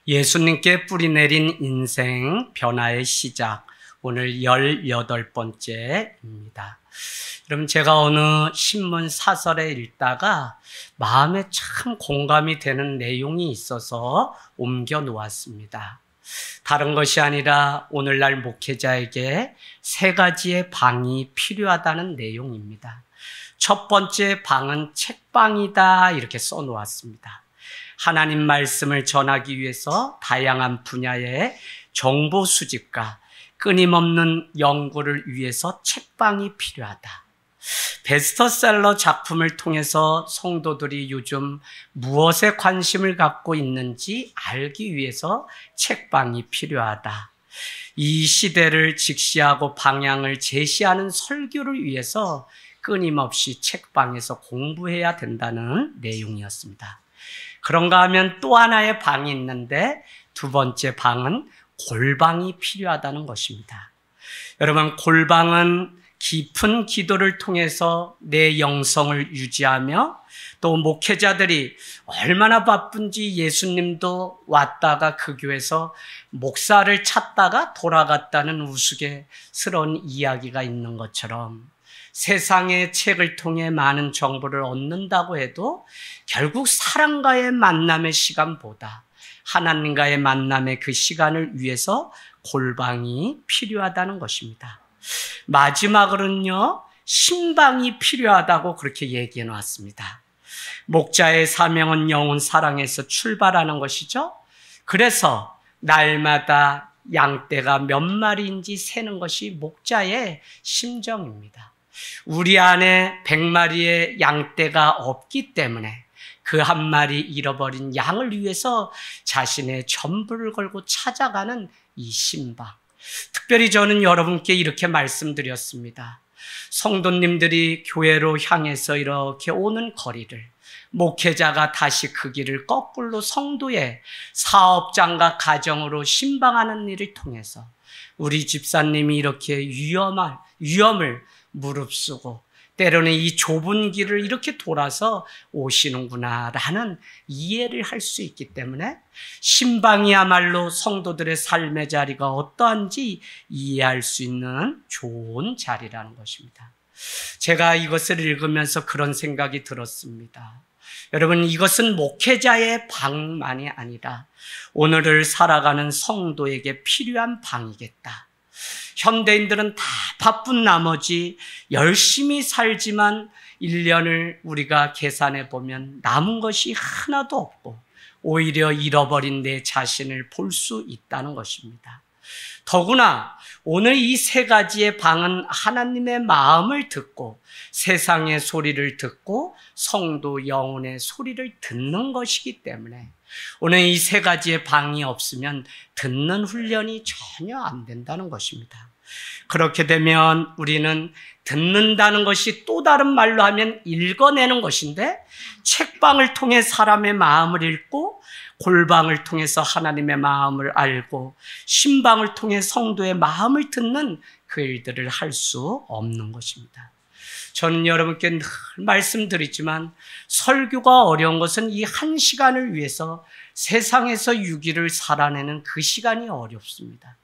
예수님께 뿌리내린 인생 변화의 시작, 오늘 18번째입니다. 여러분, 제가 어느 신문 사설에 읽다가 마음에 참 공감이 되는 내용이 있어서 옮겨 놓았습니다. 다른 것이 아니라 오늘날 목회자에게 세 가지의 방이 필요하다는 내용입니다. 첫 번째 방은 책방이다, 이렇게 써놓았습니다. 하나님 말씀을 전하기 위해서 다양한 분야의 정보 수집과 끊임없는 연구를 위해서 책방이 필요하다. 베스트셀러 작품을 통해서 성도들이 요즘 무엇에 관심을 갖고 있는지 알기 위해서 책방이 필요하다. 이 시대를 직시하고 방향을 제시하는 설교를 위해서 끊임없이 책방에서 공부해야 된다는 내용이었습니다. 그런가 하면 또 하나의 방이 있는데, 두 번째 방은 골방이 필요하다는 것입니다. 여러분, 골방은 깊은 기도를 통해서 내 영성을 유지하며, 또 목회자들이 얼마나 바쁜지 예수님도 왔다가 그 교회에서 목사를 찾다가 돌아갔다는 우스갯스러운 이야기가 있는 것처럼, 세상의 책을 통해 많은 정보를 얻는다고 해도 결국 사람과의 만남의 시간보다 하나님과의 만남의 그 시간을 위해서 골방이 필요하다는 것입니다. 마지막으로는요, 신방이 필요하다고 그렇게 얘기해 놨습니다. 목자의 사명은 영혼 사랑에서 출발하는 것이죠. 그래서 날마다 양떼가 몇 마리인지 세는 것이 목자의 심정입니다. 우리 안에 100마리의 양떼가 없기 때문에 그 한 마리 잃어버린 양을 위해서 자신의 전부를 걸고 찾아가는 이 신방. 특별히 저는 여러분께 이렇게 말씀드렸습니다. 성도님들이 교회로 향해서 이렇게 오는 거리를 목회자가 다시 그 길을 거꾸로 성도의 사업장과 가정으로 신방하는 일을 통해서 우리 집사님이 이렇게 위험을 무릅쓰고 때로는 이 좁은 길을 이렇게 돌아서 오시는구나라는 이해를 할 수 있기 때문에 신방이야말로 성도들의 삶의 자리가 어떠한지 이해할 수 있는 좋은 자리라는 것입니다. 제가 이것을 읽으면서 그런 생각이 들었습니다. 여러분, 이것은 목회자의 방만이 아니라 오늘을 살아가는 성도에게 필요한 방이겠다. 현대인들은 다 바쁜 나머지 열심히 살지만 1년을 우리가 계산해 보면 남은 것이 하나도 없고 오히려 잃어버린 내 자신을 볼 수 있다는 것입니다. 더구나 오늘 이 세 가지의 방은 하나님의 마음을 듣고 세상의 소리를 듣고 성도 영혼의 소리를 듣는 것이기 때문에 오늘 이 세 가지의 방이 없으면 듣는 훈련이 전혀 안 된다는 것입니다. 그렇게 되면 우리는 듣는다는 것이 또 다른 말로 하면 읽어내는 것인데, 책방을 통해 사람의 마음을 읽고 골방을 통해서 하나님의 마음을 알고 신방을 통해 성도의 마음을 듣는 그 일들을 할 수 없는 것입니다. 저는 여러분께 늘 말씀드리지만 설교가 어려운 것은 이 한 시간을 위해서 세상에서 6일을 살아내는 그 시간이 어렵습니다.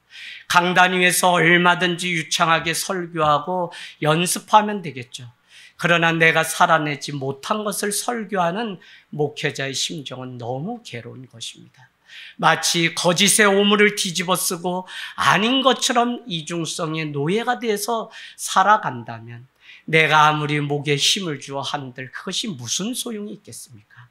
강단 위에서 얼마든지 유창하게 설교하고 연습하면 되겠죠. 그러나 내가 살아내지 못한 것을 설교하는 목회자의 심정은 너무 괴로운 것입니다. 마치 거짓의 오물을 뒤집어 쓰고 아닌 것처럼 이중성의 노예가 돼서 살아간다면 내가 아무리 목에 힘을 주어 한들 그것이 무슨 소용이 있겠습니까?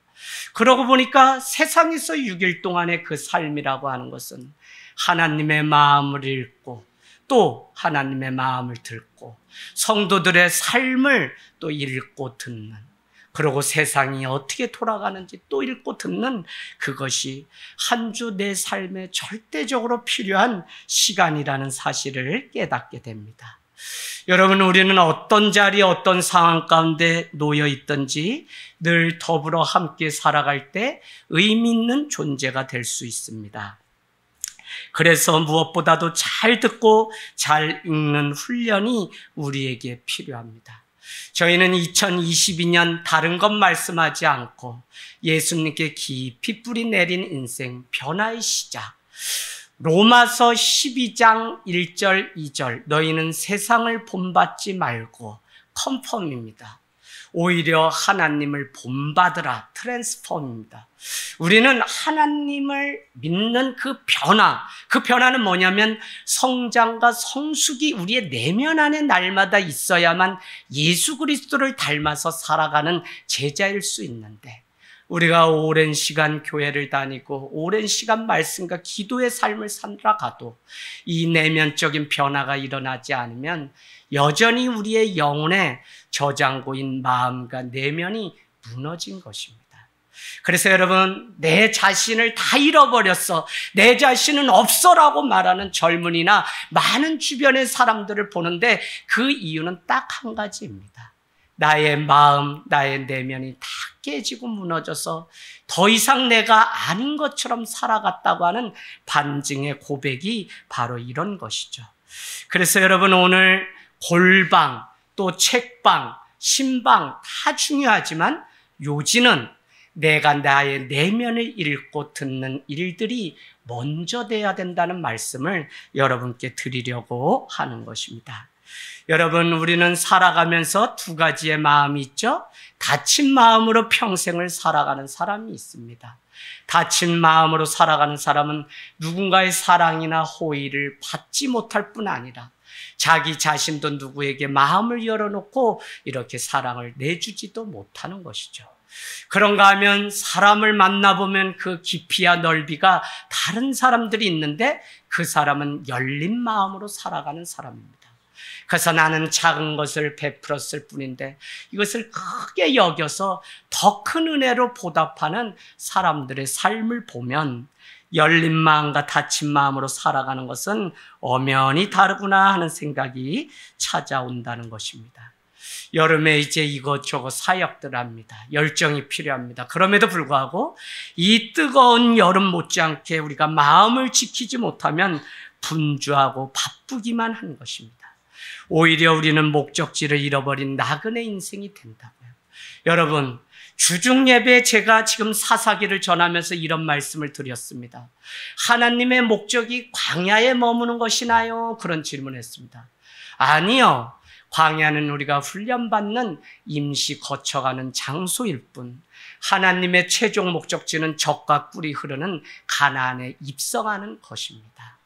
그러고 보니까 세상에서 6일 동안의 그 삶이라고 하는 것은 하나님의 마음을 읽고 또 하나님의 마음을 듣고 성도들의 삶을 또 읽고 듣는, 그리고 세상이 어떻게 돌아가는지 또 읽고 듣는, 그것이 한 주 내 삶에 절대적으로 필요한 시간이라는 사실을 깨닫게 됩니다. 여러분, 우리는 어떤 자리, 어떤 상황 가운데 놓여 있든지 늘 더불어 함께 살아갈 때 의미 있는 존재가 될 수 있습니다. 그래서 무엇보다도 잘 듣고 잘 읽는 훈련이 우리에게 필요합니다. 저희는 2022년 다른 것 말씀하지 않고 예수님께 깊이 뿌리 내린 인생 변화의 시작. 로마서 12장 1절 2절 너희는 세상을 본받지 말고 컨펌입니다. 오히려 하나님을 본받으라. 트랜스폼입니다. 우리는 하나님을 믿는 그 변화는 뭐냐면 성장과 성숙이 우리의 내면 안에 날마다 있어야만 예수 그리스도를 닮아서 살아가는 제자일 수 있는데, 우리가 오랜 시간 교회를 다니고 오랜 시간 말씀과 기도의 삶을 살아가도 이 내면적인 변화가 일어나지 않으면 여전히 우리의 영혼에 저장고인 마음과 내면이 무너진 것입니다. 그래서 여러분, 내 자신을 다 잃어버렸어, 내 자신은 없어라고 말하는 젊은이나 많은 주변의 사람들을 보는데 그 이유는 딱 한 가지입니다. 나의 마음, 나의 내면이 다 깨지고 무너져서 더 이상 내가 아닌 것처럼 살아갔다고 하는 반증의 고백이 바로 이런 것이죠. 그래서 여러분, 오늘 골방, 또 책방, 신방 다 중요하지만 요지는 내가 나의 내면을 읽고 듣는 일들이 먼저 돼야 된다는 말씀을 여러분께 드리려고 하는 것입니다. 여러분, 우리는 살아가면서 두 가지의 마음이 있죠. 다친 마음으로 평생을 살아가는 사람이 있습니다. 다친 마음으로 살아가는 사람은 누군가의 사랑이나 호의를 받지 못할 뿐 아니라 자기 자신도 누구에게 마음을 열어놓고 이렇게 사랑을 내주지도 못하는 것이죠. 그런가 하면 사람을 만나보면 그 깊이와 넓이가 다른 사람들이 있는데 그 사람은 열린 마음으로 살아가는 사람입니다. 그래서 나는 작은 것을 베풀었을 뿐인데 이것을 크게 여겨서 더 큰 은혜로 보답하는 사람들의 삶을 보면 열린 마음과 닫힌 마음으로 살아가는 것은 엄연히 다르구나 하는 생각이 찾아온다는 것입니다. 여름에 이제 이것저것 사역들 합니다. 열정이 필요합니다. 그럼에도 불구하고 이 뜨거운 여름 못지않게 우리가 마음을 지키지 못하면 분주하고 바쁘기만 한 것입니다. 오히려 우리는 목적지를 잃어버린 나그네 인생이 된다고요. 여러분, 주중 예배에 제가 지금 사사기를 전하면서 이런 말씀을 드렸습니다. 하나님의 목적이 광야에 머무는 것이나요? 그런 질문을 했습니다. 아니요. 광야는 우리가 훈련받는 임시 거쳐가는 장소일 뿐, 하나님의 최종 목적지는 젖과 꿀이 흐르는 가나안에 입성하는 것입니다.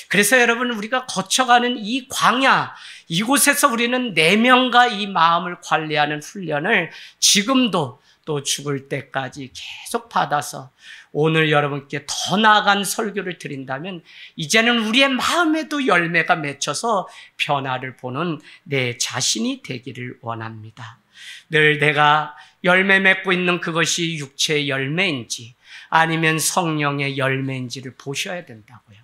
그래서 여러분, 우리가 거쳐가는 이 광야, 이곳에서 우리는 내면과 이 마음을 관리하는 훈련을 지금도 또 죽을 때까지 계속 받아서 오늘 여러분께 더 나아간 설교를 드린다면 이제는 우리의 마음에도 열매가 맺혀서 변화를 보는 내 자신이 되기를 원합니다. 늘 내가 열매 맺고 있는 그것이 육체의 열매인지 아니면 성령의 열매인지를 보셔야 된다고요.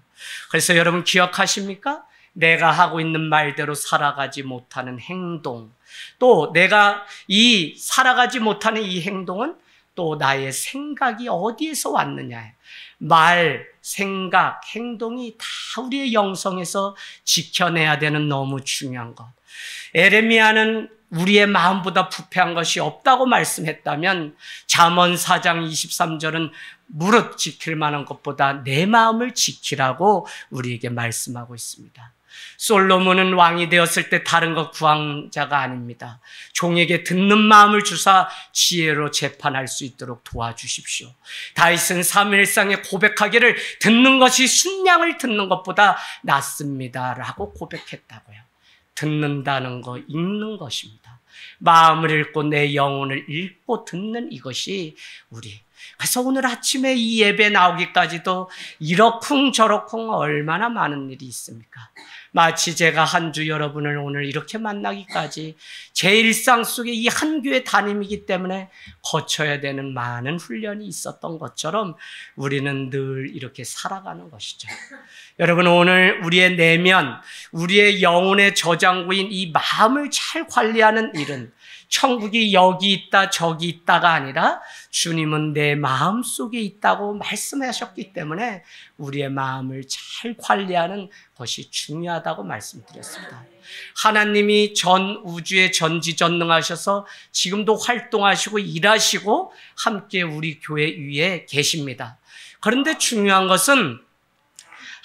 그래서 여러분 기억하십니까? 내가 하고 있는 말대로 살아가지 못하는 행동, 또 내가 이 살아가지 못하는 이 행동은 또 나의 생각이 어디에서 왔느냐. 말, 생각, 행동이 다 우리의 영성에서 지켜내야 되는 너무 중요한 것. 에레미야는 우리의 마음보다 부패한 것이 없다고 말씀했다면 잠언 4장 23절은 무릇 지킬 만한 것보다 내 마음을 지키라고 우리에게 말씀하고 있습니다. 솔로몬은 왕이 되었을 때 다른 것 구한 자가 아닙니다. 종에게 듣는 마음을 주사 지혜로 재판할 수 있도록 도와주십시오. 다윗은 사무엘상에 고백하기를 듣는 것이 순양을 듣는 것보다 낫습니다 라고 고백했다고요. 듣는다는 거, 읽는 것입니다. 마음을 읽고 내 영혼을 읽고 듣는 이것이 우리. 그래서 오늘 아침에 이 예배 나오기까지도 이러쿵저러쿵 얼마나 많은 일이 있습니까? 마치 제가 한 주 여러분을 오늘 이렇게 만나기까지 제 일상 속에 이 한 교회 담임이기 때문에 거쳐야 되는 많은 훈련이 있었던 것처럼 우리는 늘 이렇게 살아가는 것이죠. 여러분, 오늘 우리의 내면, 우리의 영혼의 저장고인 이 마음을 잘 관리하는 일은 천국이 여기 있다 저기 있다가 아니라 주님은 내 마음 속에 있다고 말씀하셨기 때문에 우리의 마음을 잘 관리하는 것이 중요하다고 말씀드렸습니다. 하나님이 전 우주에 전지전능하셔서 지금도 활동하시고 일하시고 함께 우리 교회 위에 계십니다. 그런데 중요한 것은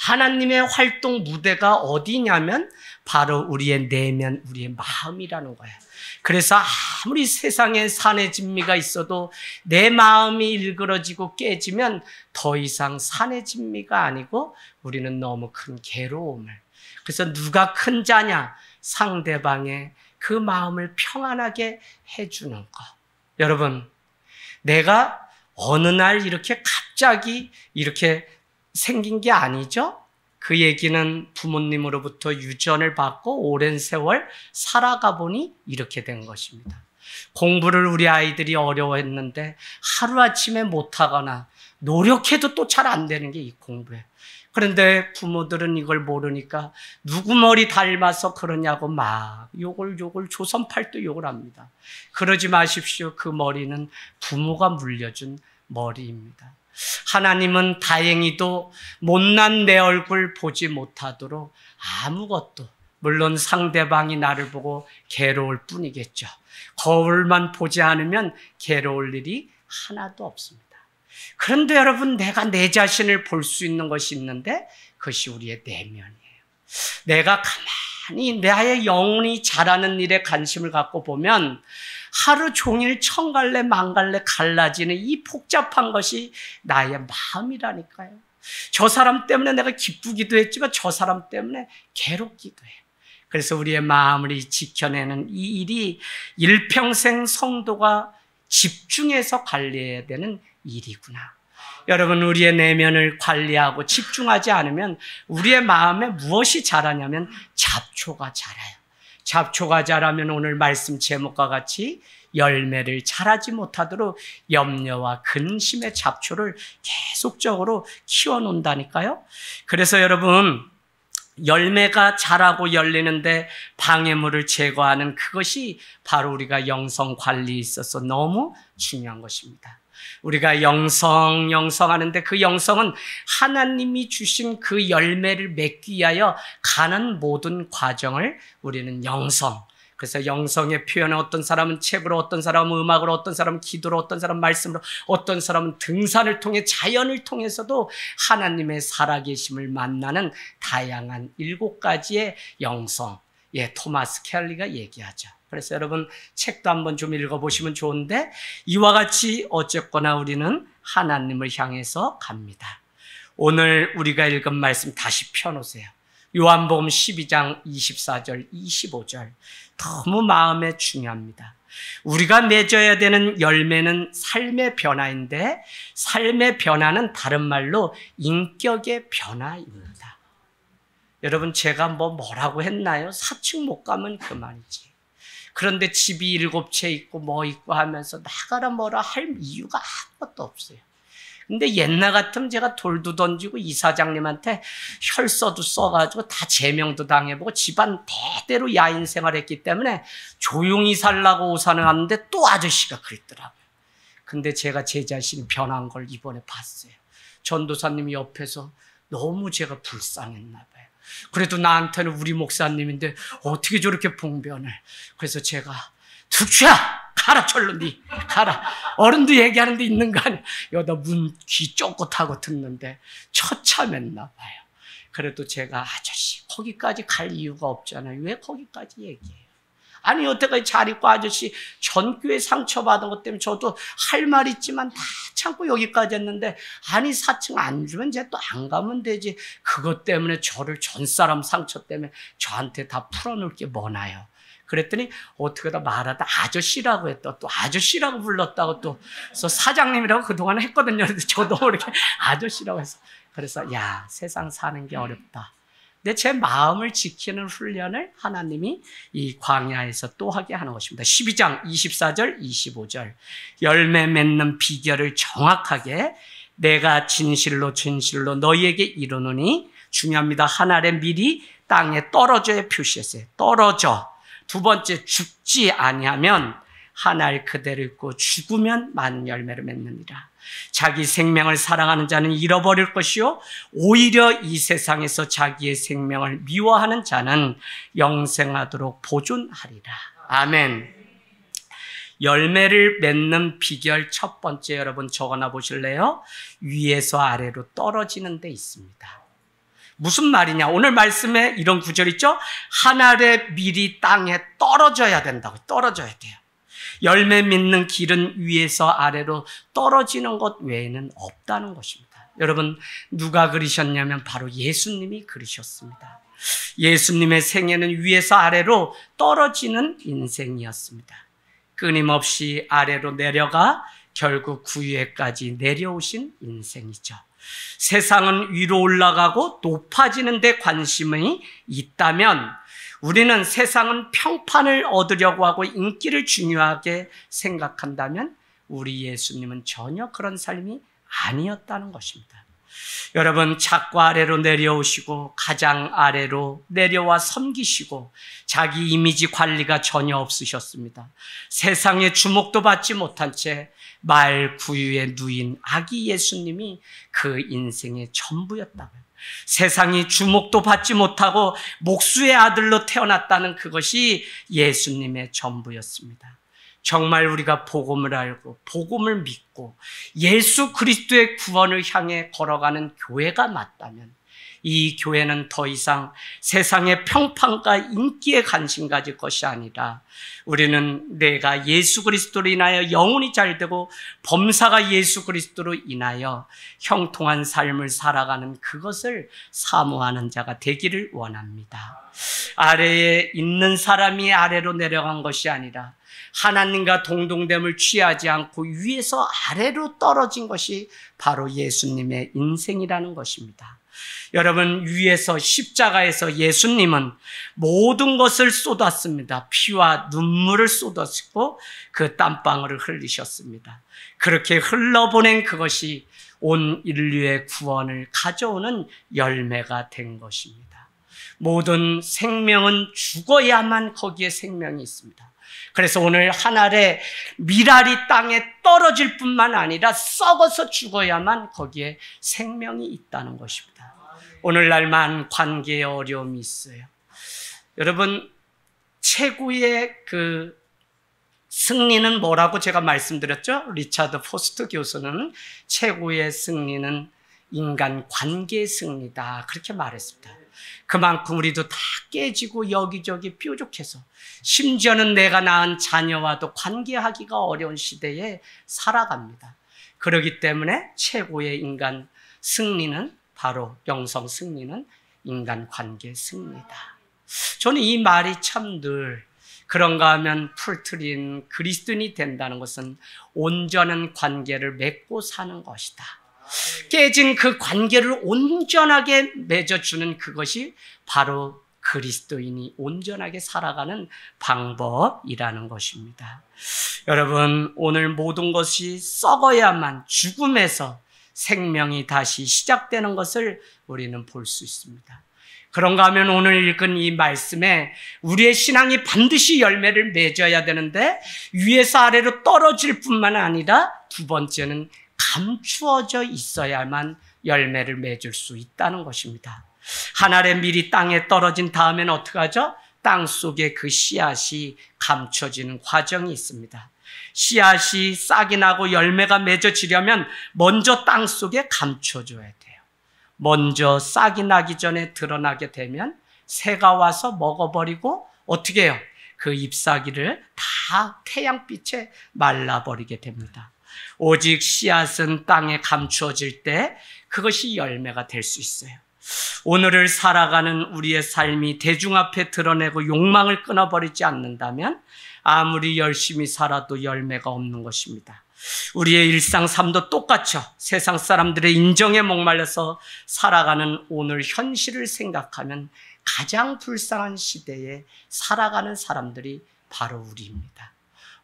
하나님의 활동 무대가 어디냐면 바로 우리의 내면, 우리의 마음이라는 거예요. 그래서 아무리 세상에 산의 진미가 있어도 내 마음이 일그러지고 깨지면 더 이상 산의 진미가 아니고 우리는 너무 큰 괴로움을. 그래서 누가 큰 자냐? 상대방의 그 마음을 평안하게 해주는 것. 여러분, 내가 어느 날 이렇게 갑자기 이렇게 생긴 게 아니죠? 그 얘기는 부모님으로부터 유전을 받고 오랜 세월 살아가 보니 이렇게 된 것입니다. 공부를 우리 아이들이 어려워했는데 하루아침에 못하거나 노력해도 또 잘 안 되는 게 이 공부예요. 그런데 부모들은 이걸 모르니까 누구 머리 닮아서 그러냐고 막 욕을 조선팔도 욕을 합니다. 그러지 마십시오. 그 머리는 부모가 물려준 머리입니다. 하나님은 다행히도 못난 내 얼굴 보지 못하도록 아무것도, 물론 상대방이 나를 보고 괴로울 뿐이겠죠. 거울만 보지 않으면 괴로울 일이 하나도 없습니다. 그런데 여러분, 내가 내 자신을 볼 수 있는 것이 있는데 그것이 우리의 내면이에요. 내가 가만히 나의 영혼이 자라는 일에 관심을 갖고 보면 하루 종일 천갈래 만갈래 갈라지는 이 복잡한 것이 나의 마음이라니까요. 저 사람 때문에 내가 기쁘기도 했지만 저 사람 때문에 괴롭기도 해요. 그래서 우리의 마음을 지켜내는 이 일이 일평생 성도가 집중해서 관리해야 되는 일이구나. 여러분, 우리의 내면을 관리하고 집중하지 않으면 우리의 마음에 무엇이 자라냐면 잡초가 자라요. 잡초가 자라면 오늘 말씀 제목과 같이 열매를 자라지 못하도록 염려와 근심의 잡초를 계속적으로 키워놓는다니까요. 그래서 여러분, 열매가 자라고 열리는데 방해물을 제거하는 그것이 바로 우리가 영성 관리에 있어서 너무 중요한 것입니다. 우리가 영성하는데 그 영성은 하나님이 주신 그 열매를 맺기 위하여 가는 모든 과정을 우리는 영성. 그래서 영성의 표현은 어떤 사람은 책으로, 어떤 사람은 음악으로, 어떤 사람은 기도로, 어떤 사람은 말씀으로, 어떤 사람은 등산을 통해 자연을 통해서도 하나님의 살아계심을 만나는 다양한 7가지의 영성. 예, 토마스 켈리가 얘기하죠. 그래서 여러분 책도 한번 좀 읽어보시면 좋은데, 이와 같이 어쨌거나 우리는 하나님을 향해서 갑니다. 오늘 우리가 읽은 말씀 다시 펴놓으세요. 요한복음 12장 24절 25절 너무 마음에 중요합니다. 우리가 맺어야 되는 열매는 삶의 변화인데, 삶의 변화는 다른 말로 인격의 변화입니다. 여러분, 제가 뭐라고 했나요? 4층 못 가면 그만이지. 그런데 집이 7채 있고 뭐 있고 하면서 나가라 뭐라 할 이유가 아무것도 없어요. 근데 옛날 같으면 제가 돌도 던지고 이사장님한테 혈서도 써가지고 다 제명도 당해보고 집안 대대로 야인 생활했기 때문에 조용히 살라고 오산을 하는데 또 아저씨가 그랬더라고요. 근데 제가 제 자신이 변한 걸 이번에 봤어요. 전도사님이 옆에서 너무 제가 불쌍했나 봐요. 그래도 나한테는 우리 목사님인데 어떻게 저렇게 봉변을. 그래서 제가 득주야 가라, 절로 니 가라. 어른도 얘기하는데 있는 거 아니야. 여기다 귀 쫑긋하고 듣는데 처참했나 봐요. 그래도 제가 아저씨 거기까지 갈 이유가 없잖아요. 왜 거기까지 얘기해요? 아니 여태까지 잘 있고 아저씨 전교에 상처받은 것 때문에 저도 할 말 있지만 다 참고 여기까지 했는데, 아니 4층 안 주면 이제 또 안 가면 되지. 그것 때문에 저를 전 사람 상처 때문에 저한테 다 풀어놓을 게 뭐나요? 그랬더니 어떻게 다 말하다 아저씨라고 했다. 또 아저씨라고 불렀다고 또. 그래서 사장님이라고 그동안 했거든요. 근데 저도 이렇게 아저씨라고 해서. 그래서 야, 세상 사는 게 어렵다. 근데 제 마음을 지키는 훈련을 하나님이 이 광야에서 또 하게 하는 것입니다. 12장 24절 25절 열매 맺는 비결을 정확하게 내가 진실로 너희에게 이르노니, 중요합니다. 하늘의 밀이 땅에 떨어져야 표시했어요. 떨어져. 두 번째, 죽지 아니하면 한 알 그대로 있고 죽으면 많은 열매를 맺느니라. 자기 생명을 사랑하는 자는 잃어버릴 것이요 오히려 이 세상에서 자기의 생명을 미워하는 자는 영생하도록 보존하리라. 아멘. 열매를 맺는 비결 첫 번째, 여러분 적어놔 보실래요? 위에서 아래로 떨어지는 데 있습니다. 무슨 말이냐? 오늘 말씀에 이런 구절 있죠? 한 알의 밀이 땅에 떨어져야 된다고. 떨어져야 돼요. 열매 맺는 길은 위에서 아래로 떨어지는 것 외에는 없다는 것입니다. 여러분, 누가 그리셨냐면 바로 예수님이 그리셨습니다. 예수님의 생애는 위에서 아래로 떨어지는 인생이었습니다. 끊임없이 아래로 내려가 결국 구유에까지 내려오신 인생이죠. 세상은 위로 올라가고 높아지는 데 관심이 있다면 우리는 세상은 평판을 얻으려고 하고 인기를 중요하게 생각한다면 우리 예수님은 전혀 그런 삶이 아니었다는 것입니다. 여러분, 작고 아래로 내려오시고 가장 아래로 내려와 섬기시고 자기 이미지 관리가 전혀 없으셨습니다. 세상에 주목도 받지 못한 채 말 구유에 누인 아기 예수님이 그 인생의 전부였다고요. 세상이 주목도 받지 못하고 목수의 아들로 태어났다는 그것이 예수님의 전부였습니다. 정말 우리가 복음을 알고 복음을 믿고 예수 그리스도의 구원을 향해 걸어가는 교회가 맞다면 이 교회는 더 이상 세상의 평판과 인기에 관심 가질 것이 아니라 우리는 내가 예수 그리스도로 인하여 영혼이 잘되고 범사가 예수 그리스도로 인하여 형통한 삶을 살아가는 그것을 사모하는 자가 되기를 원합니다. 아래에 있는 사람이 아래로 내려간 것이 아니라 하나님과 동등됨을 취하지 않고 위에서 아래로 떨어진 것이 바로 예수님의 인생이라는 것입니다. 여러분, 위에서 십자가에서 예수님은 모든 것을 쏟았습니다. 피와 눈물을 쏟았고 그 땀방울을 흘리셨습니다. 그렇게 흘러보낸 그것이 온 인류의 구원을 가져오는 열매가 된 것입니다. 모든 생명은 죽어야만 거기에 생명이 있습니다. 그래서 오늘 한 알의 밀알이 땅에 떨어질 뿐만 아니라 썩어서 죽어야만 거기에 생명이 있다는 것입니다. 오늘날만 관계에 어려움이 있어요. 여러분, 최고의 그 승리는 뭐라고 제가 말씀드렸죠? 리차드 포스트 교수는 최고의 승리는 인간 관계의 승리다, 그렇게 말했습니다. 그만큼 우리도 다 깨지고 여기저기 뾰족해서 심지어는 내가 낳은 자녀와도 관계하기가 어려운 시대에 살아갑니다. 그렇기 때문에 최고의 인간 승리는 바로 영성 승리는 인간 관계 승리다. 저는 이 말이 참 늘 그런가 하면 풀트린 그리스도인이 된다는 것은 온전한 관계를 맺고 사는 것이다. 깨진 그 관계를 온전하게 맺어주는 그것이 바로 그리스도인이 온전하게 살아가는 방법이라는 것입니다. 여러분, 오늘 모든 것이 썩어야만 죽음에서 생명이 다시 시작되는 것을 우리는 볼 수 있습니다. 그런가 하면 오늘 읽은 이 말씀에 우리의 신앙이 반드시 열매를 맺어야 되는데 위에서 아래로 떨어질 뿐만 아니라 두 번째는 감추어져 있어야만 열매를 맺을 수 있다는 것입니다. 한 알의 밀이 땅에 떨어진 다음엔 어떻게 하죠? 땅 속에 그 씨앗이 감춰지는 과정이 있습니다. 씨앗이 싹이 나고 열매가 맺어지려면 먼저 땅 속에 감춰줘야 돼요. 먼저 싹이 나기 전에 드러나게 되면 새가 와서 먹어버리고 어떻게 해요? 그 잎사귀를 다 태양빛에 말라버리게 됩니다. 오직 씨앗은 땅에 감추어질 때 그것이 열매가 될 수 있어요. 오늘을 살아가는 우리의 삶이 대중 앞에 드러내고 욕망을 끊어버리지 않는다면 아무리 열심히 살아도 열매가 없는 것입니다. 우리의 일상 삶도 똑같죠. 세상 사람들의 인정에 목말라서 살아가는 오늘 현실을 생각하면 가장 불쌍한 시대에 살아가는 사람들이 바로 우리입니다.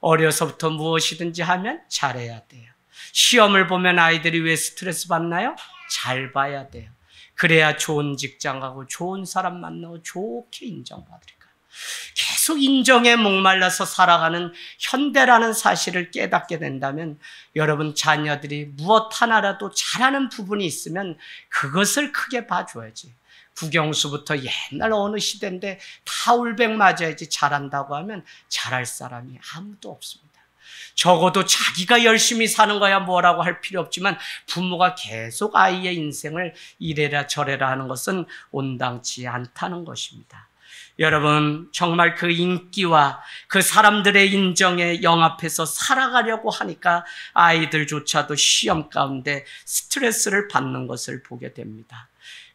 어려서부터 무엇이든지 하면 잘해야 돼요. 시험을 보면 아이들이 왜 스트레스 받나요? 잘 봐야 돼요. 그래야 좋은 직장 가고 좋은 사람 만나고 좋게 인정받으니까. 계속 인정에 목말라서 살아가는 현대라는 사실을 깨닫게 된다면 여러분 자녀들이 무엇 하나라도 잘하는 부분이 있으면 그것을 크게 봐줘야지. 국영수부터 옛날 어느 시대인데 다 울백 맞아야지 잘한다고 하면 잘할 사람이 아무도 없습니다. 적어도 자기가 열심히 사는 거야 뭐라고 할 필요 없지만 부모가 계속 아이의 인생을 이래라 저래라 하는 것은 온당치 않다는 것입니다. 여러분 정말 그 인기와 그 사람들의 인정에 영합해서 살아가려고 하니까 아이들조차도 시험 가운데 스트레스를 받는 것을 보게 됩니다.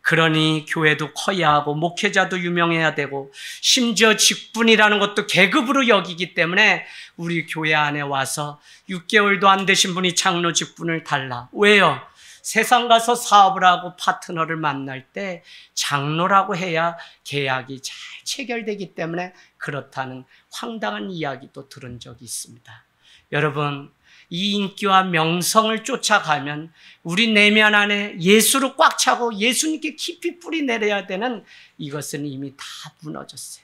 그러니 교회도 커야 하고 목회자도 유명해야 되고 심지어 직분이라는 것도 계급으로 여기기 때문에 우리 교회 안에 와서 6개월도 안 되신 분이 장로 직분을 달라. 왜요? 세상 가서 사업을 하고 파트너를 만날 때 장로라고 해야 계약이 잘 체결되기 때문에 그렇다는 황당한 이야기도 들은 적이 있습니다. 여러분 이 인기와 명성을 쫓아가면 우리 내면 안에 예수로 꽉 차고 예수님께 깊이 뿌리 내려야 되는 이것은 이미 다 무너졌어요.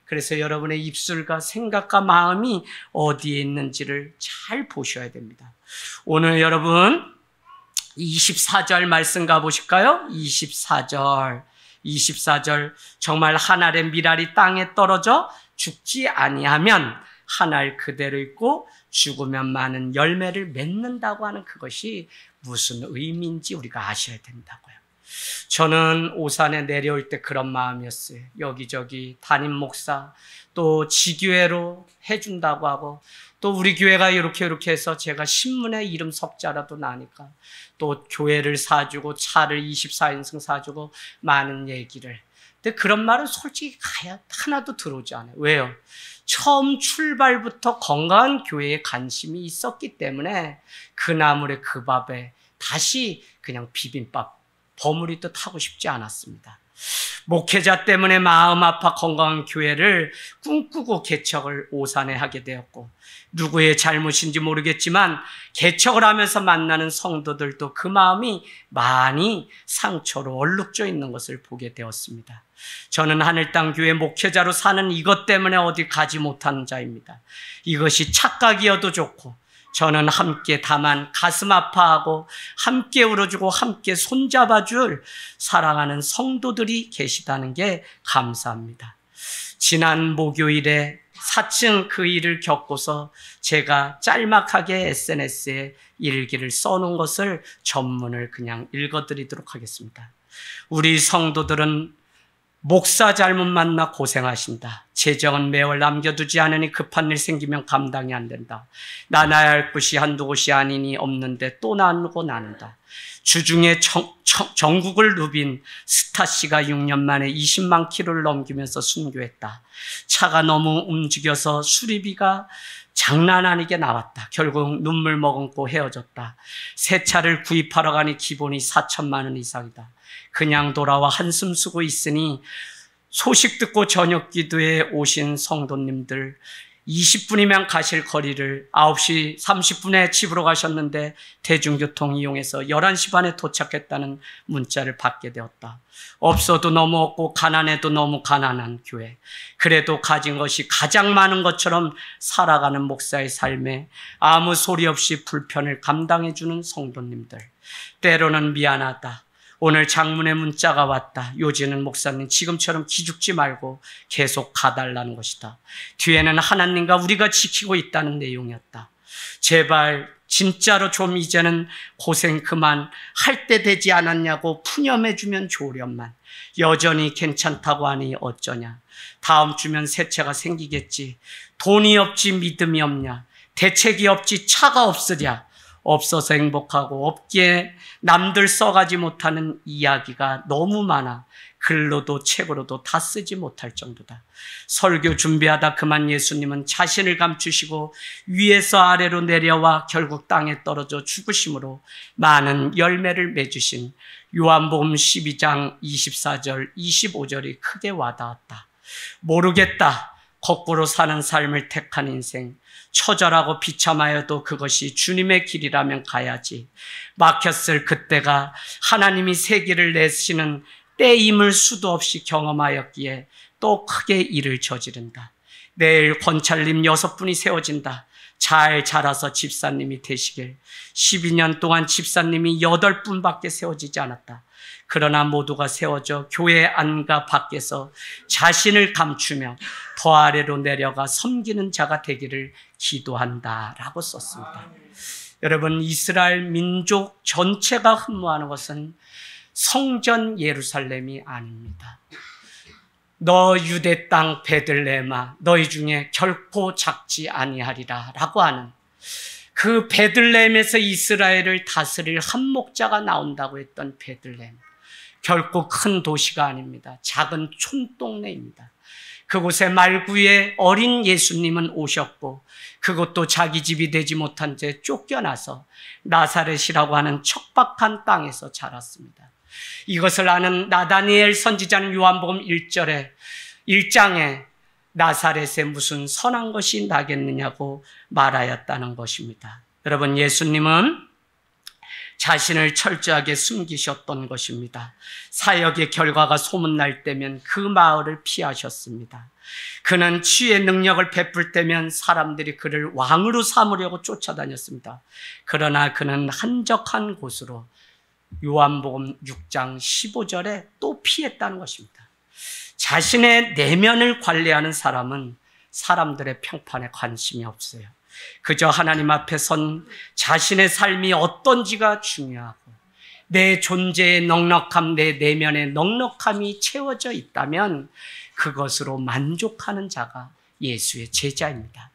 그래서 여러분의 입술과 생각과 마음이 어디에 있는지를 잘 보셔야 됩니다. 오늘 여러분 24절 말씀 가보실까요? 24절 정말 한 알의 밀알이 땅에 떨어져 죽지 아니하면 한 알 그대로 있고 죽으면 많은 열매를 맺는다고 하는 그것이 무슨 의미인지 우리가 아셔야 된다고요. 저는 오산에 내려올 때 그런 마음이었어요. 여기저기 담임 목사 또 지교회로 해준다고 하고 또 우리 교회가 이렇게 해서 제가 신문에 이름 석자라도 나니까 또 교회를 사주고 차를 24인승 사주고 많은 얘기를. 근데 그런 말은 솔직히 하나도 들어오지 않아요. 왜요? 처음 출발부터 건강한 교회에 관심이 있었기 때문에 그 나물에 그 밥에 다시 그냥 비빔밥 버무리듯 하고 싶지 않았습니다. 목회자 때문에 마음 아파 건강한 교회를 꿈꾸고 개척을 오산에 하게 되었고 누구의 잘못인지 모르겠지만 개척을 하면서 만나는 성도들도 그 마음이 많이 상처로 얼룩져 있는 것을 보게 되었습니다. 저는 하늘땅 교회 목회자로 사는 이것 때문에 어디 가지 못하는 자입니다. 이것이 착각이어도 좋고 저는 함께 다만 가슴 아파하고 함께 울어주고 함께 손잡아줄 사랑하는 성도들이 계시다는 게 감사합니다. 지난 목요일에 사층 그 일을 겪고서 제가 짤막하게 SNS에 일기를 써놓은 것을 전문을 그냥 읽어드리도록 하겠습니다. 우리 성도들은 목사 잘못 만나 고생하신다. 재정은 매월 남겨두지 않으니 급한 일 생기면 감당이 안 된다. 나눠야 할 곳이 한두 곳이 아니니 없는데 또 나누고 나눈다. 주중에 전국을 누빈 스타씨가 6년 만에 20만 킬로를 넘기면서 순교했다. 차가 너무 움직여서 수리비가 장난 아니게 나왔다. 결국 눈물 머금고 헤어졌다. 새 차를 구입하러 가니 기본이 4천만 원 이상이다. 그냥 돌아와 한숨 쉬고 있으니 소식 듣고 저녁 기도에 오신 성도님들 20분이면 가실 거리를 9시 30분에 집으로 가셨는데 대중교통 이용해서 11시 반에 도착했다는 문자를 받게 되었다. 없어도 너무 없고 가난해도 너무 가난한 교회. 그래도 가진 것이 가장 많은 것처럼 살아가는 목사의 삶에 아무 소리 없이 불편을 감당해주는 성도님들. 때로는 미안하다. 오늘 장문의 문자가 왔다. 요지는 목사님 지금처럼 기죽지 말고 계속 가달라는 것이다. 뒤에는 하나님과 우리가 지키고 있다는 내용이었다. 제발 진짜로 좀 이제는 고생 그만 할 때 되지 않았냐고 푸념해주면 좋으련만. 여전히 괜찮다고 하니 어쩌냐. 다음 주면 새 차가 생기겠지. 돈이 없지 믿음이 없냐. 대책이 없지 차가 없으랴. 없어서 행복하고 없기에 남들 써가지 못하는 이야기가 너무 많아 글로도 책으로도 다 쓰지 못할 정도다. 설교 준비하다 그만 예수님은 자신을 감추시고 위에서 아래로 내려와 결국 땅에 떨어져 죽으심으로 많은 열매를 맺으신 요한복음 12장 24절 25절이 크게 와닿았다. 모르겠다. 거꾸로 사는 삶을 택한 인생. 처절하고 비참하여도 그것이 주님의 길이라면 가야지. 막혔을 그때가 하나님이 새 길을 내시는 때임을 수도 없이 경험하였기에 또 크게 일을 저지른다. 내일 권찰님 6분이 세워진다. 잘 자라서 집사님이 되시길. 12년 동안 집사님이 8분밖에 세워지지 않았다. 그러나 모두가 세워져 교회 안과 밖에서 자신을 감추며 더 아래로 내려가 섬기는 자가 되기를 기도한다라고 썼습니다. 여러분, 이스라엘 민족 전체가 흠모하는 것은 성전 예루살렘이 아닙니다. 너 유대 땅 베들레헴아, 너희 중에 결코 작지 아니하리라 라고 하는 그 베들레헴에서 이스라엘을 다스릴 한 목자가 나온다고 했던 베들레헴, 결코 큰 도시가 아닙니다. 작은 촌동네입니다. 그곳에 말구에 어린 예수님은 오셨고, 그것도 자기 집이 되지 못한 채 쫓겨나서 나사렛이라고 하는 척박한 땅에서 자랐습니다. 이것을 아는 나다니엘 선지자는 요한복음 1장에 나사렛에 무슨 선한 것이 나겠느냐고 말하였다는 것입니다. 여러분, 예수님은 자신을 철저하게 숨기셨던 것입니다. 사역의 결과가 소문날 때면 그 마을을 피하셨습니다. 그는 치유의 능력을 베풀 때면 사람들이 그를 왕으로 삼으려고 쫓아다녔습니다. 그러나 그는 한적한 곳으로 요한복음 6장 15절에 또 피했다는 것입니다. 자신의 내면을 관리하는 사람은 사람들의 평판에 관심이 없어요. 그저 하나님 앞에 선 자신의 삶이 어떤지가 중요하고, 내 존재의 넉넉함, 내 내면의 넉넉함이 채워져 있다면 그것으로 만족하는 자가 예수의 제자입니다.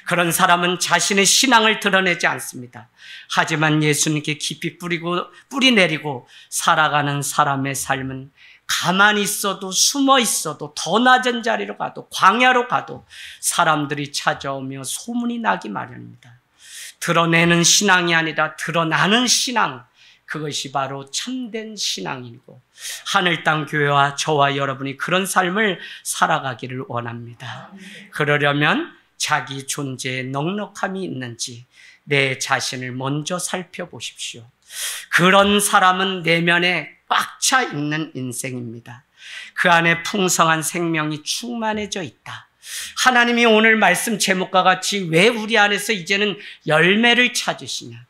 그런 사람은 자신의 신앙을 드러내지 않습니다. 하지만 예수님께 깊이 뿌리 내리고 살아가는 사람의 삶은 가만히 있어도, 숨어 있어도, 더 낮은 자리로 가도, 광야로 가도 사람들이 찾아오며 소문이 나기 마련입니다. 드러내는 신앙이 아니라 드러나는 신앙, 그것이 바로 참된 신앙이고, 하늘 땅 교회와 저와 여러분이 그런 삶을 살아가기를 원합니다. 그러려면 자기 존재에 넉넉함이 있는지 내 자신을 먼저 살펴보십시오. 그런 사람은 내면에 꽉 차 있는 인생입니다. 그 안에 풍성한 생명이 충만해져 있다. 하나님이 오늘 말씀 제목과 같이 왜 우리 안에서 이제는 열매를 찾으시냐?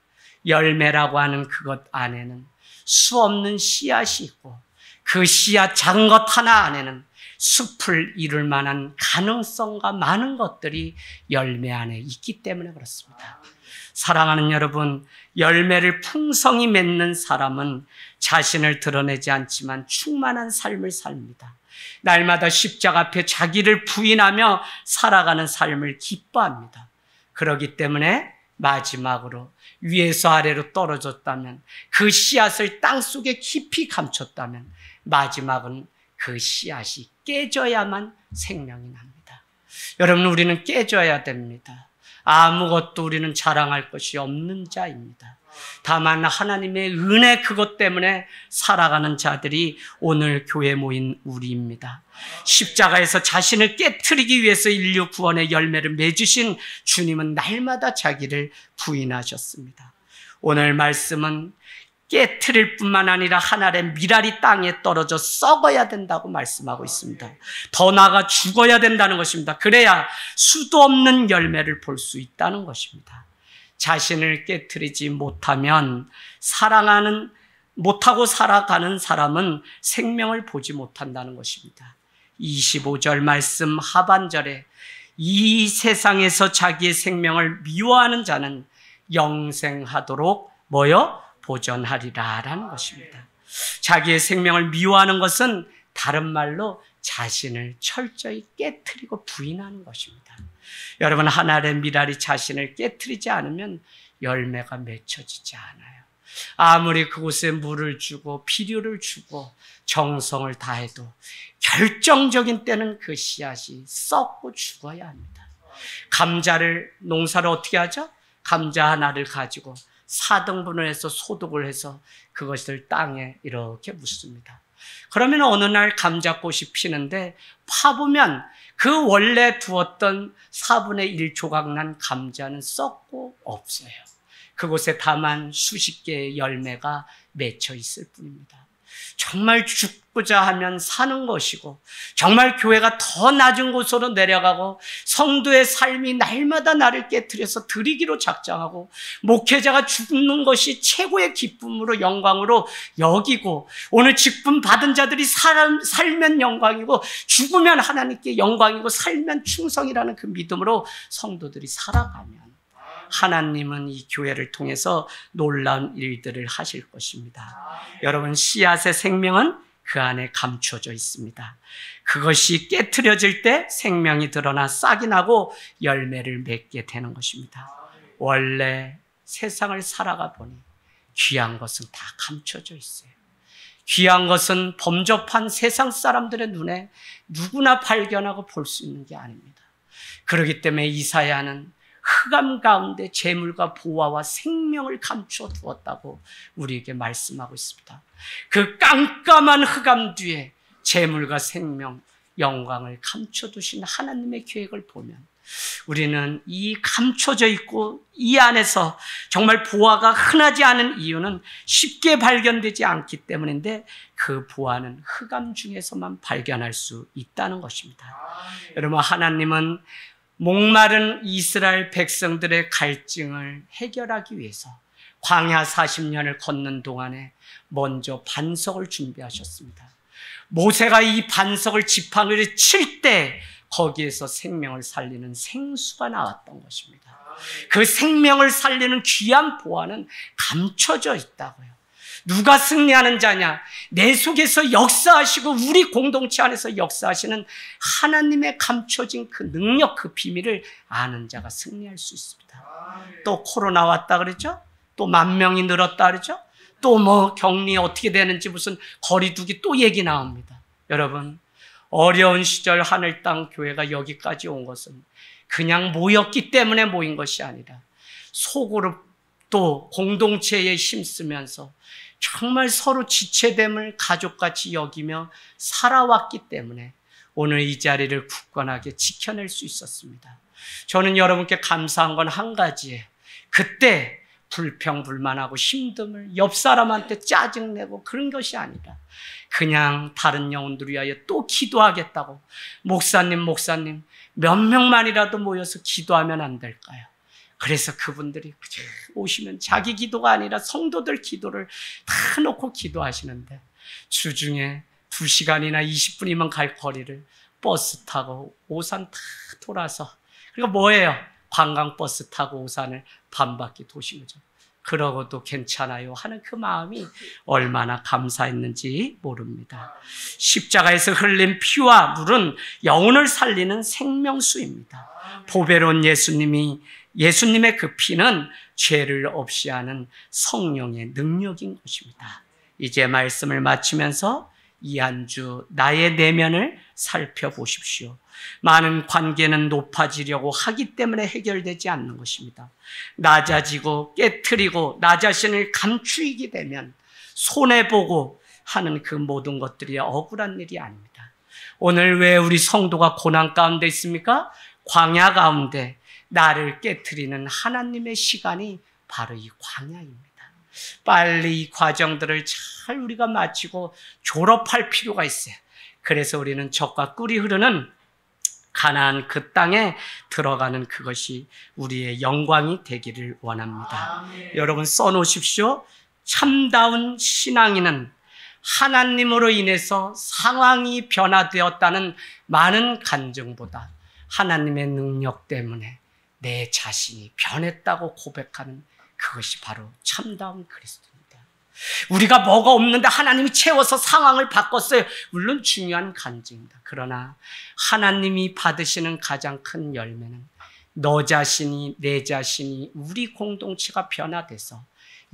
열매라고 하는 그것 안에는 수 없는 씨앗이 있고, 그 씨앗 작은 것 하나 안에는 숲을 이룰 만한 가능성과 많은 것들이 열매 안에 있기 때문에 그렇습니다. 사랑하는 여러분, 열매를 풍성히 맺는 사람은 자신을 드러내지 않지만 충만한 삶을 삽니다. 날마다 십자가 앞에 자기를 부인하며 살아가는 삶을 기뻐합니다. 그렇기 때문에 마지막으로 위에서 아래로 떨어졌다면, 그 씨앗을 땅속에 깊이 감췄다면 마지막은 그 씨앗이 깨져야만 생명이 납니다. 여러분, 우리는 깨져야 됩니다. 아무것도 우리는 자랑할 것이 없는 자입니다. 다만 하나님의 은혜, 그것 때문에 살아가는 자들이 오늘 교회에 모인 우리입니다. 십자가에서 자신을 깨트리기 위해서 인류 구원의 열매를 맺으신 주님은 날마다 자기를 부인하셨습니다. 오늘 말씀은 깨트릴 뿐만 아니라 하늘의 미랄이 땅에 떨어져 썩어야 된다고 말씀하고 있습니다. 더 나아가 죽어야 된다는 것입니다. 그래야 수도 없는 열매를 볼 수 있다는 것입니다. 자신을 깨트리지 못하면 못하고 살아가는 사람은 생명을 보지 못한다는 것입니다. 25절 말씀 하반절에 이 세상에서 자기의 생명을 미워하는 자는 영생하도록 보전하리라라는 것입니다. 자기의 생명을 미워하는 것은 다른 말로 자신을 철저히 깨트리고 부인하는 것입니다. 여러분, 하늘의 미랄이 자신을 깨트리지 않으면 열매가 맺혀지지 않아요. 아무리 그곳에 물을 주고 비료를 주고 정성을 다해도 결정적인 때는 그 씨앗이 썩고 죽어야 합니다. 농사를 어떻게 하죠? 감자 하나를 가지고 4등분을 해서 소독을 해서 그것을 땅에 이렇게 묻습니다. 그러면 어느 날 감자꽃이 피는데 파보면 그 원래 두었던 4분의 1 조각난 감자는 썩고 없어요. 그곳에 다만 수십 개의 열매가 맺혀 있을 뿐입니다. 정말 죽고자 하면 사는 것이고, 정말 교회가 더 낮은 곳으로 내려가고 성도의 삶이 날마다 나를 깨트려서 드리기로 작정하고, 목회자가 죽는 것이 최고의 기쁨으로 영광으로 여기고, 오늘 직분 받은 자들이 살면 영광이고 죽으면 하나님께 영광이고 살면 충성이라는 그 믿음으로 성도들이 살아가면 하나님은 이 교회를 통해서 놀라운 일들을 하실 것입니다. 여러분, 씨앗의 생명은 그 안에 감춰져 있습니다. 그것이 깨트려질 때 생명이 드러나 싹이 나고 열매를 맺게 되는 것입니다. 원래 세상을 살아가 보니 귀한 것은 다 감춰져 있어요. 귀한 것은 범접한 세상 사람들의 눈에 누구나 발견하고 볼 수 있는 게 아닙니다. 그렇기 때문에 이사야는 흑암 가운데 재물과 보화와 생명을 감춰 두었다고 우리에게 말씀하고 있습니다. 그 깜깜한 흑암 뒤에 재물과 생명, 영광을 감춰 두신 하나님의 계획을 보면 우리는 이 감춰져 있고 이 안에서 정말 보화가 흔하지 않은 이유는 쉽게 발견되지 않기 때문인데, 그 보화는 흑암 중에서만 발견할 수 있다는 것입니다. 여러분, 하나님은 목마른 이스라엘 백성들의 갈증을 해결하기 위해서 광야 40년을 걷는 동안에 먼저 반석을 준비하셨습니다. 모세가 이 반석을 지팡이를 칠 때 거기에서 생명을 살리는 생수가 나왔던 것입니다. 그 생명을 살리는 귀한 보화는 감춰져 있다고요. 누가 승리하는 자냐? 내 속에서 역사하시고 우리 공동체 안에서 역사하시는 하나님의 감춰진 그 능력, 그 비밀을 아는 자가 승리할 수 있습니다. 또 코로나 왔다 그러죠? 또 10,000명이 늘었다 그러죠? 또 뭐 격리 어떻게 되는지 무슨 거리두기 또 얘기 나옵니다. 여러분, 어려운 시절 하늘 땅 교회가 여기까지 온 것은 그냥 모였기 때문에 모인 것이 아니라 속으로 또 공동체에 힘쓰면서 정말 서로 지체됨을 가족같이 여기며 살아왔기 때문에 오늘 이 자리를 굳건하게 지켜낼 수 있었습니다. 저는 여러분께 감사한 건 한 가지예요. 그때 불평불만하고 힘듦을 옆 사람한테 짜증내고 그런 것이 아니라 그냥 다른 영혼들 위하여 또 기도하겠다고, 목사님 몇 명만이라도 모여서 기도하면 안 될까요? 그래서 그분들이 오시면 자기 기도가 아니라 성도들 기도를 다 놓고 기도하시는데, 주중에 2시간이나 20분이면 갈 거리를 버스 타고 오산 다 돌아서, 그러니까 뭐예요? 관광버스 타고 오산을 반바퀴 도신 거죠. 그러고도 괜찮아요 하는 그 마음이 얼마나 감사했는지 모릅니다. 십자가에서 흘린 피와 물은 영혼을 살리는 생명수입니다. 보배로운 예수님의 그 피는 죄를 없이 하는 성령의 능력인 것입니다. 이제 말씀을 마치면서 이 한 주 나의 내면을 살펴보십시오. 많은 관계는 높아지려고 하기 때문에 해결되지 않는 것입니다. 낮아지고 깨트리고 나 자신을 감추게 되면 손해보고 하는 그 모든 것들이 억울한 일이 아닙니다. 오늘 왜 우리 성도가 고난 가운데 있습니까? 광야 가운데 나를 깨트리는 하나님의 시간이 바로 이 광야입니다. 빨리 이 과정들을 잘 우리가 마치고 졸업할 필요가 있어요. 그래서 우리는 젖과 꿀이 흐르는 가나안 그 땅에 들어가는 그것이 우리의 영광이 되기를 원합니다. 여러분 써놓으십시오. 참다운 신앙인은 하나님으로 인해서 상황이 변화되었다는 많은 간증보다 하나님의 능력 때문에 내 자신이 변했다고 고백하는 그것이 바로 참다운 그리스도입니다. 우리가 뭐가 없는데 하나님이 채워서 상황을 바꿨어요. 물론 중요한 간증입니다. 그러나 하나님이 받으시는 가장 큰 열매는 너 자신이, 내 자신이, 우리 공동체가 변화돼서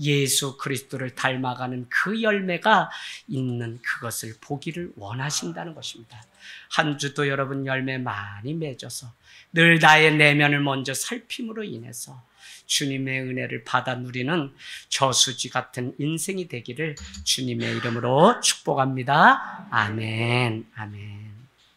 예수 그리스도를 닮아가는 그 열매가 있는 그것을 보기를 원하신다는 것입니다. 한 주도 여러분 열매 많이 맺어서 늘 나의 내면을 먼저 살핌으로 인해서 주님의 은혜를 받아 누리는 저수지 같은 인생이 되기를 주님의 이름으로 축복합니다. 아멘. 아멘.